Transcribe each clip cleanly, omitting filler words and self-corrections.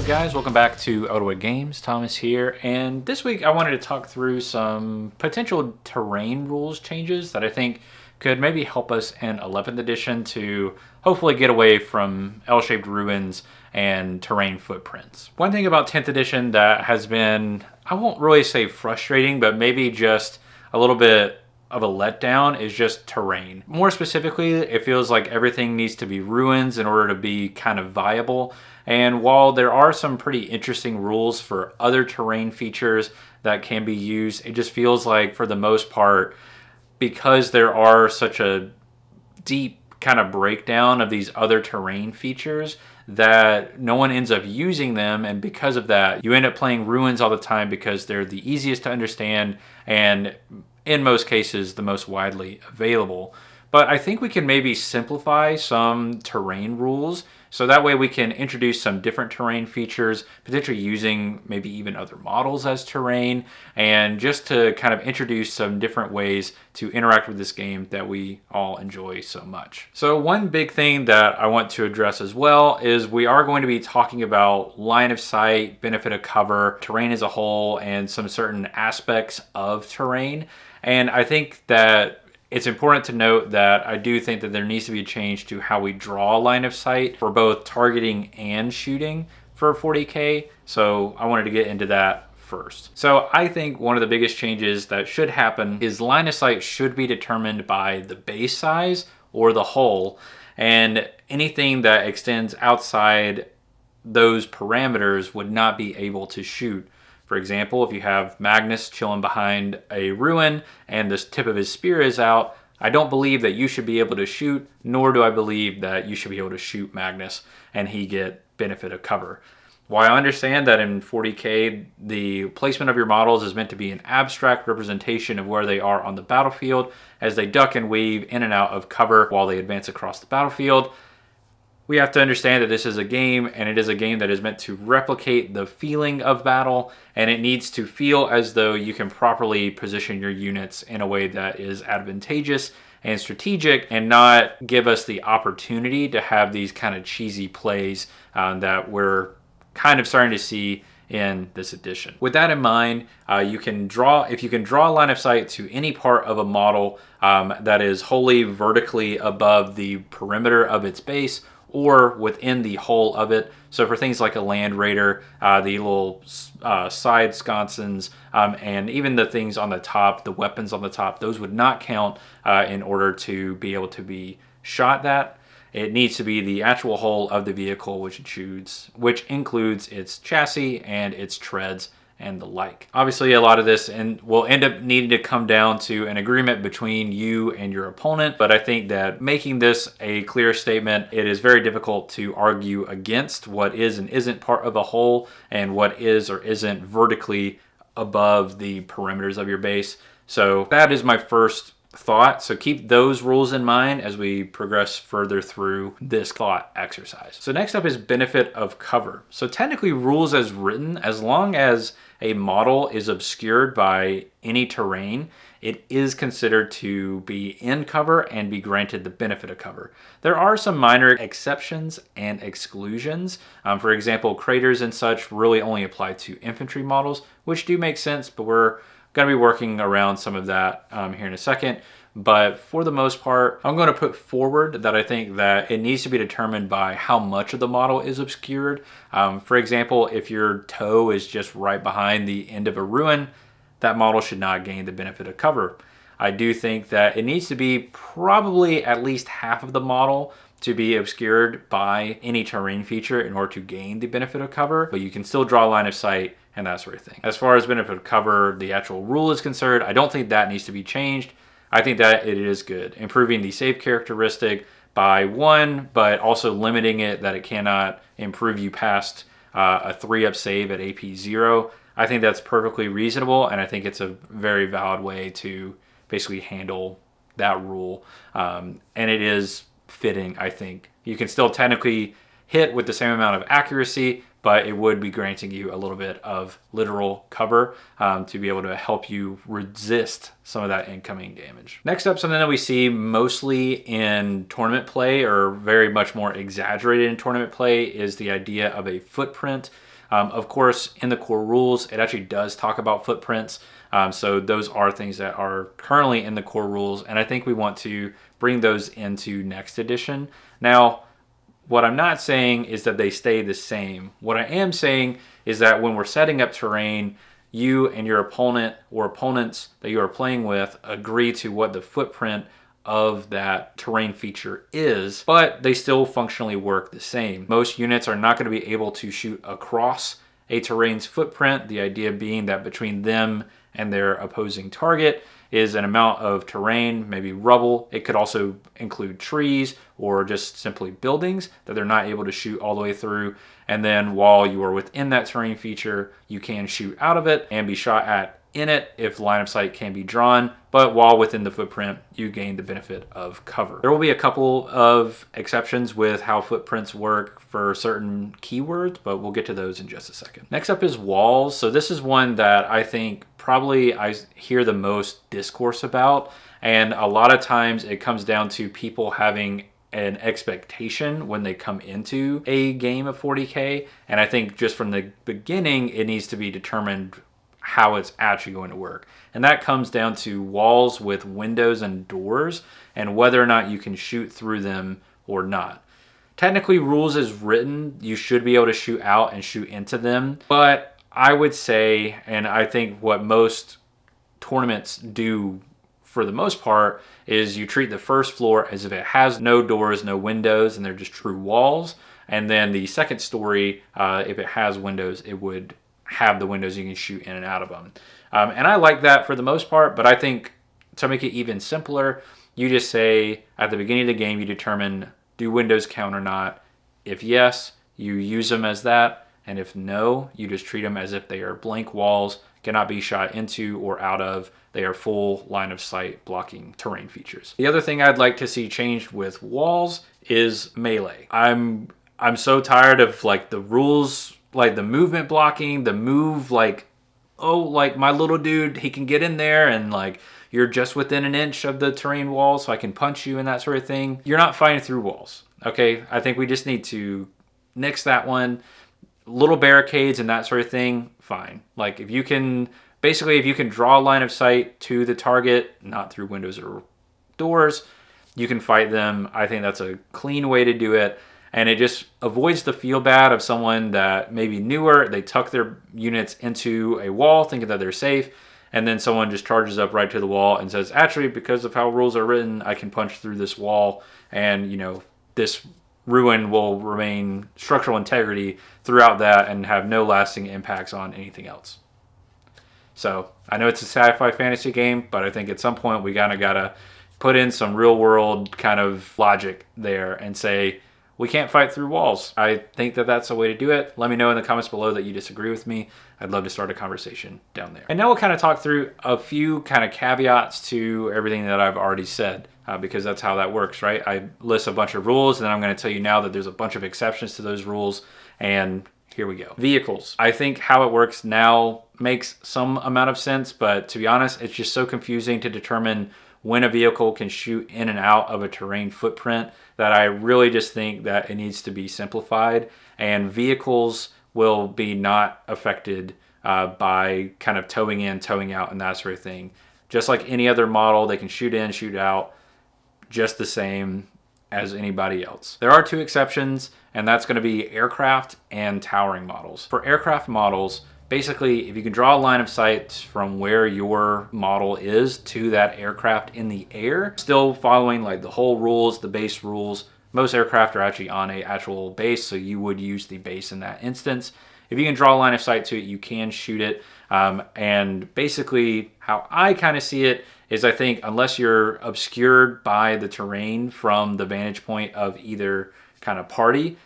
guys, welcome back to Elderwood Games. Thomas here, and this week I wanted to talk through some potential terrain rules changes that I think could maybe help us in 11th edition to hopefully get away from L-shaped ruins and terrain footprints. One thing about 10th edition that has been, I won't really say frustrating, but maybe just a little bit of a letdown is just terrain. More specifically, it feels like everything needs to be ruins in order to be kind of viable. And while there are some pretty interesting rules for other terrain features that can be used, it just feels like for the most part, because there are such a deep kind of breakdown of these other terrain features, that no one ends up using them, and because of that you end up playing ruins all the time because they're the easiest to understand and in most cases the most widely available. But I think we can maybe simplify some terrain rules so that way we can introduce some different terrain features, potentially using maybe even other models as terrain, and just to kind of introduce some different ways to interact with this game that we all enjoy so much. So one big thing that I want to address as well is we are going to be talking about line of sight, benefit of cover, terrain as a whole, and some certain aspects of terrain. And I think that it's important to note that I do think that there needs to be a change to how we draw line of sight for both targeting and shooting for 40K. So I wanted to get into that first. So I think one of the biggest changes that should happen is line of sight should be determined by the base size or the hull, and anything that extends outside those parameters would not be able to shoot. For example, if you have Magnus chilling behind a ruin and the tip of his spear is out, I don't believe that you should be able to shoot, nor do I believe that you should be able to shoot Magnus and he get benefit of cover. While I understand that in 40K, the placement of your models is meant to be an abstract representation of where they are on the battlefield as they duck and weave in and out of cover while they advance across the battlefield, we have to understand that this is a game, and it is a game that is meant to replicate the feeling of battle, and it needs to feel as though you can properly position your units in a way that is advantageous and strategic, and not give us the opportunity to have these kind of cheesy plays that we're kind of starting to see in this edition. With that in mind, if you can draw a line of sight to any part of a model that is wholly vertically above the perimeter of its base, or within the hull of it. So for things like a land raider, the little side sconces, and even the things on the top, the weapons on the top, those would not count in order to be able to be shot at. It needs to be the actual hull of the vehicle, which includes its chassis and its treads and the like. Obviously, a lot of this will end up needing to come down to an agreement between you and your opponent, but I think that making this a clear statement, it is very difficult to argue against what is and isn't part of a hull and what is or isn't vertically above the perimeters of your base. So that is my first thought. So keep those rules in mind as we progress further through this thought exercise. So next up is benefit of cover. So technically, rules as written, as long as a model is obscured by any terrain, it is considered to be in cover and be granted the benefit of cover. There are some minor exceptions and exclusions. For example, craters and such really only apply to infantry models, which do make sense, but we're going to be working around some of that here in a second. But for the most part, I'm going to put forward that I think that it needs to be determined by how much of the model is obscured. For example, if your toe is just right behind the end of a ruin, that model should not gain the benefit of cover. I do think that it needs to be probably at least half of the model to be obscured by any terrain feature in order to gain the benefit of cover, but you can still draw a line of sight and that sort of thing. As far as benefit of cover, the actual rule is concerned, I don't think that needs to be changed. I think that it is good. Improving the save characteristic by 1, but also limiting it that it cannot improve you past a 3-up save at AP 0. I think that's perfectly reasonable, and I think it's a very valid way to basically handle that rule. And it is fitting, I think. You can still technically hit with the same amount of accuracy, but it would be granting you a little bit of literal cover to be able to help you resist some of that incoming damage. Next up, something that we see mostly in tournament play, or very much more exaggerated in tournament play, is the idea of a footprint. Of course, in the core rules, it actually does talk about footprints. So those are things that are currently in the core rules, and I think we want to bring those into next edition. Now, what I'm not saying is that they stay the same. What I am saying is that when we're setting up terrain, you and your opponent or opponents that you are playing with agree to what the footprint of that terrain feature is, but they still functionally work the same. Most units are not going to be able to shoot across a terrain's footprint, the idea being that between them and their opposing target is an amount of terrain, maybe rubble. It could also include trees or just simply buildings that they're not able to shoot all the way through. And then while you are within that terrain feature, you can shoot out of it and be shot at in it if line of sight can be drawn. But while within the footprint, you gain the benefit of cover. There will be a couple of exceptions with how footprints work for certain keywords, but we'll get to those in just a second. Next up is walls. So this is one that I think probably I hear the most discourse about. And a lot of times it comes down to people having an expectation when they come into a game of 40K. And I think just from the beginning, it needs to be determined how it's actually going to work. And that comes down to walls with windows and doors and whether or not you can shoot through them or not. Technically, rules as written, you should be able to shoot out and shoot into them. But I would say, and I think what most tournaments do for the most part, is you treat the first floor as if it has no doors, no windows, and they're just true walls. And then the second story, if it has windows, it would have the windows you can shoot in and out of them. And I like that for the most part, but I think to make it even simpler, you just say at the beginning of the game, you determine, do windows count or not? If yes, you use them as that. And if no, you just treat them as if they are blank walls, cannot be shot into or out of. They are full line of sight blocking terrain features. The other thing I'd like to see changed with walls is melee. I'm so tired of like the rules, like the movement blocking, the move, like, oh, like my little dude, he can get in there and like you're just within an inch of the terrain wall so I can punch you and that sort of thing. You're not fighting through walls, okay? I think we just need to nix that one. Little barricades and that sort of thing, fine. Like if you can, basically if you can draw a line of sight to the target, not through windows or doors, you can fight them. I think that's a clean way to do it. And it just avoids the feel bad of someone that maybe newer, they tuck their units into a wall thinking that they're safe, and then someone just charges up right to the wall and says, actually, because of how rules are written, I can punch through this wall and, you know, this ruin will remain structural integrity throughout that and have no lasting impacts on anything else. So I know it's a sci-fi fantasy game, but I think at some point we kind of gotta put in some real world kind of logic there and say, we can't fight through walls. I think that that's a way to do it. Let me know in the comments below that you disagree with me. I'd love to start a conversation down there. And now we'll kind of talk through a few kind of caveats to everything that I've already said, because that's how that works, right? I list a bunch of rules, and then I'm going to tell you now that there's a bunch of exceptions to those rules, and here we go. Vehicles. I think how it works now makes some amount of sense, but to be honest, it's just so confusing to determine when a vehicle can shoot in and out of a terrain footprint that I really just think that it needs to be simplified, and vehicles will be not affected by kind of towing in, towing out, and that sort of thing. Just like any other model, they can shoot in, shoot out, just the same as anybody else. There are two exceptions, and that's going to be aircraft and towering models. For aircraft models, basically, if you can draw a line of sight from where your model is to that aircraft in the air, still following like the whole rules, the base rules, most aircraft are actually on a actual base, so you would use the base in that instance. If you can draw a line of sight to it, you can shoot it. And basically, how I kind of see it is I think unless you're obscured by the terrain from the vantage point of either kind of party,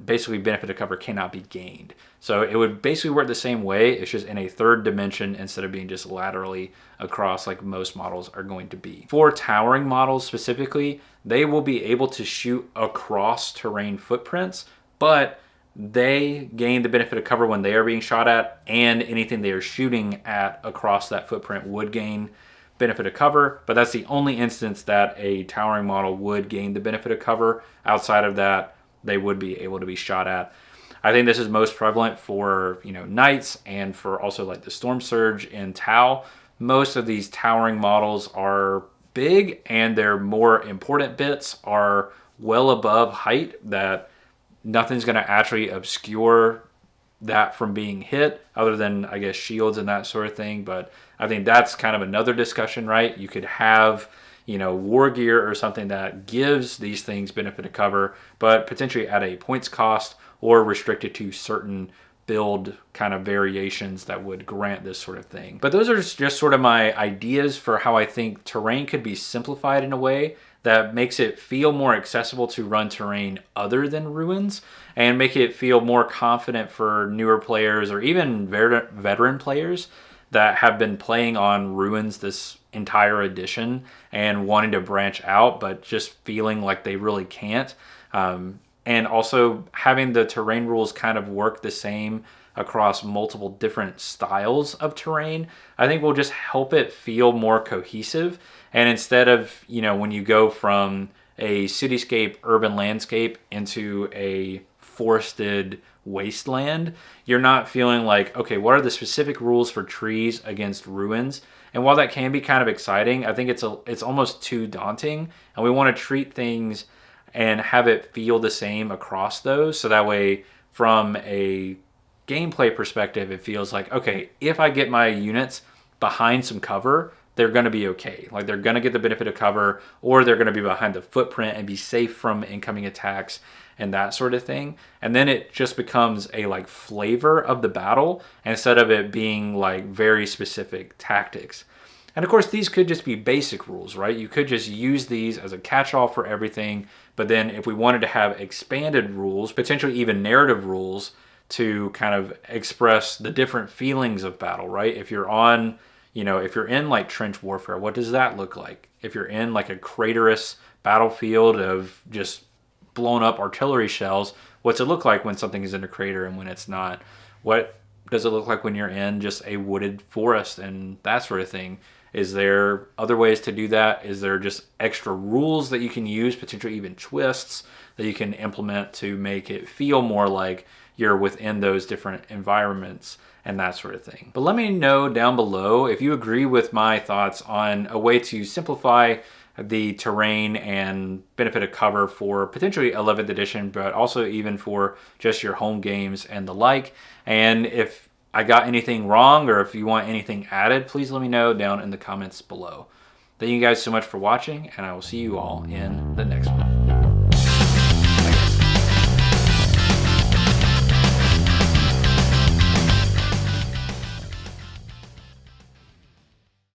basically benefit of cover cannot be gained. So it would basically work the same way. It's just in a third dimension instead of being just laterally across like most models are going to be. For towering models specifically, they will be able to shoot across terrain footprints, but they gain the benefit of cover when they are being shot at, and anything they are shooting at across that footprint would gain benefit of cover, but that's the only instance that a towering model would gain the benefit of cover. Outside of that, they would be able to be shot at. I think this is most prevalent for, you know, knights and for also like the storm surge in Tau. Most of these towering models are big, and their more important bits are well above height that nothing's going to actually obscure that from being hit, other than I guess shields and that sort of thing. But I think that's kind of another discussion, right? You could have, you know, war gear or something that gives these things benefit of cover, but potentially at a points cost or restricted to certain build kind of variations that would grant this sort of thing. But those are just sort of my ideas for how I think terrain could be simplified in a way that makes it feel more accessible to run terrain other than ruins, and make it feel more confident for newer players or even veteran players that have been playing on ruins this entire edition and wanting to branch out, but just feeling like they really can't. And also having the terrain rules kind of work the same across multiple different styles of terrain, I think will just help it feel more cohesive. And instead of, you know, when you go from a cityscape urban landscape into a forested wasteland, you're not feeling like, okay, what are the specific rules for trees against ruins? And while that can be kind of exciting, I think it's almost too daunting, and we want to treat things and have it feel the same across those, so that way from a gameplay perspective it feels like, okay, if I get my units behind some cover, they're going to be okay. Like, they're going to get the benefit of cover, or they're going to be behind the footprint and be safe from incoming attacks and that sort of thing. And then it just becomes a like flavor of the battle instead of it being like very specific tactics. And of course, these could just be basic rules, right? You could just use these as a catch-all for everything. But then if we wanted to have expanded rules, potentially even narrative rules, to kind of express the different feelings of battle, right? If you're on, you know, if you're in like trench warfare, what does that look like? If you're in like a craterous battlefield of just blown up artillery shells, what's it look like when something is in a crater and when it's not? What does it look like when you're in just a wooded forest and that sort of thing? Is there other ways to do that? Is there just extra rules that you can use, potentially even twists that you can implement to make it feel more like you're within those different environments and that sort of thing? But let me know down below if you agree with my thoughts on a way to simplify the terrain and benefit of cover for potentially 11th edition, but also even for just your home games and the like. And if I got anything wrong, or if you want anything added, please let me know down in the comments below. Thank you guys so much for watching, and I will see you all in the next one.